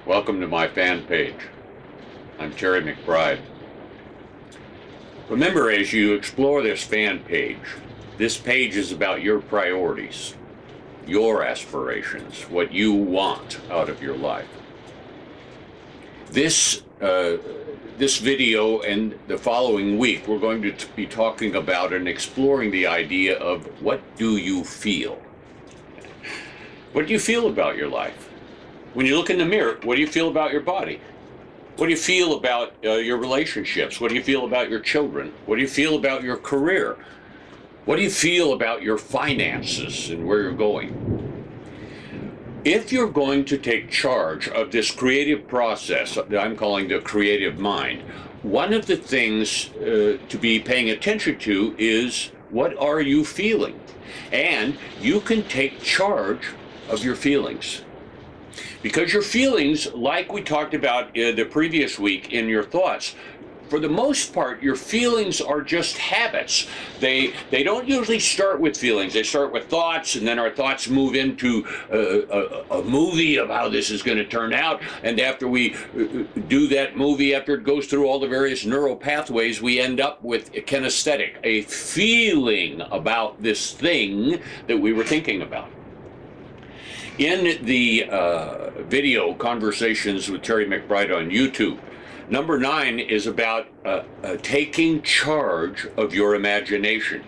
Welcome to my fan page. I'm Terry McBride. Remember, as you explore this fan page, this page is about your priorities, your aspirations, what you want out of your life. This video and the following week, we're going to be talking about and exploring the idea of what do you feel? What do you feel about your life? When you look in the mirror, what do you feel about your body? What do you feel about your relationships? What do you feel about your children? What do you feel about your career? What do you feel about your finances and where you're going? If you're going to take charge of this creative process that I'm calling the creative mind, one of the things to be paying attention to is what are you feeling? And you can take charge of your feelings. Because your feelings, like we talked about the previous week in your thoughts, for the most part, your feelings are just habits. They don't usually start with feelings. They start with thoughts, and then our thoughts move into a movie of how this is going to turn out. And after we do that movie, after it goes through all the various neural pathways, we end up with a kinesthetic, a feeling about this thing that we were thinking about. In the video Conversations with Terry McBride on YouTube, number 9 is about taking charge of your imagination.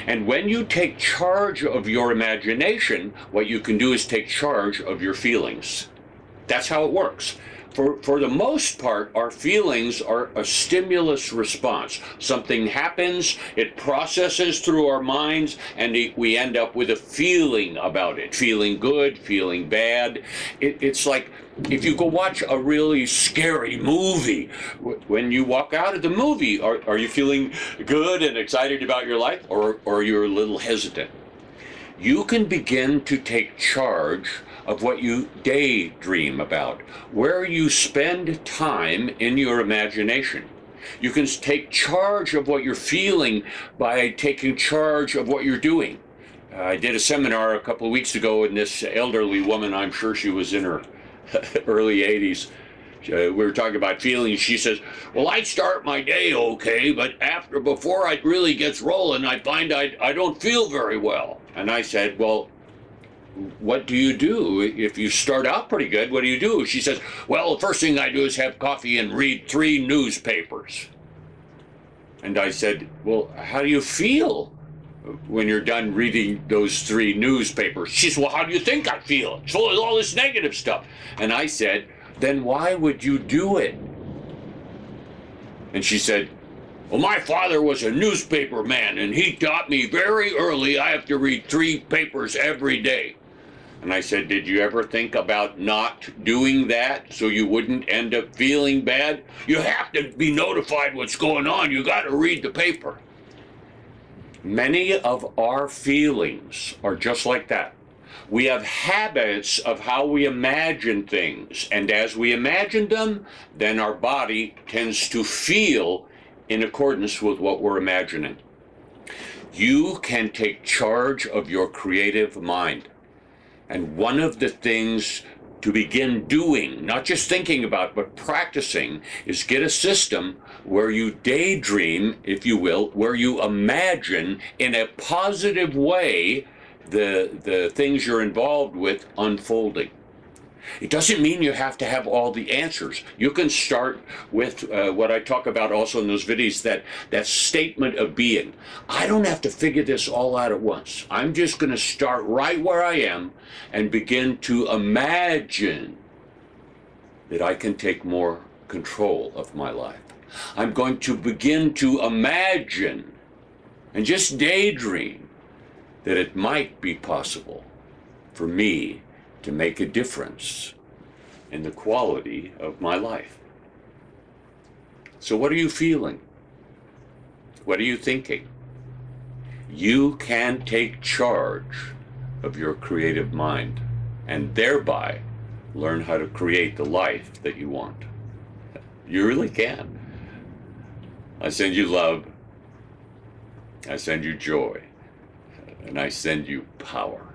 And when you take charge of your imagination, what you can do is take charge of your feelings. That's how it works. For the most part, our feelings are a stimulus response. Something happens, it processes through our minds, and we end up with a feeling about it. Feeling good, feeling bad. It's like if you go watch a really scary movie, when you walk out of the movie, are you feeling good and excited about your life, or you're a little hesitant? You can begin to take charge of what you daydream about, where you spend time in your imagination. You can take charge of what you're feeling by taking charge of what you're doing. I did a seminar a couple of weeks ago, and this elderly woman, I'm sure she was in her early 80s, we were talking about feelings. She says, well, I start my day okay, but before it really gets rolling, I find I don't feel very well. And I said, well, what do you do? If you start out pretty good, what do you do? She says, well, the first thing I do is have coffee and read 3 newspapers. And I said, well, how do you feel when you're done reading those 3 newspapers? She said, well, how do you think I feel? It's full of all this negative stuff. And I said, then why would you do it? And she said, well, my father was a newspaper man, and he taught me very early I have to read 3 papers every day. And I said, did you ever think about not doing that so you wouldn't end up feeling bad? You have to be notified what's going on. You got to read the paper. Many of our feelings are just like that. We have habits of how we imagine things, and as we imagine them, then our body tends to feel in accordance with what we're imagining. You can take charge of your creative mind. And one of the things to begin doing, not just thinking about, but practicing, is get a system where you daydream, if you will, where you imagine in a positive way the things you're involved with unfolding. It doesn't mean you have to have all the answers. You can start with what I talk about also in those videos, that statement of being. I don't have to figure this all out at once. I'm just going to start right where I am and begin to imagine that I can take more control of my life. I'm going to begin to imagine and just daydream that it might be possible for me to make a difference in the quality of my life. So what are you feeling? What are you thinking? You can take charge of your creative mind and thereby learn how to create the life that you want. You really can. I send you love. I send you joy. And I send you power.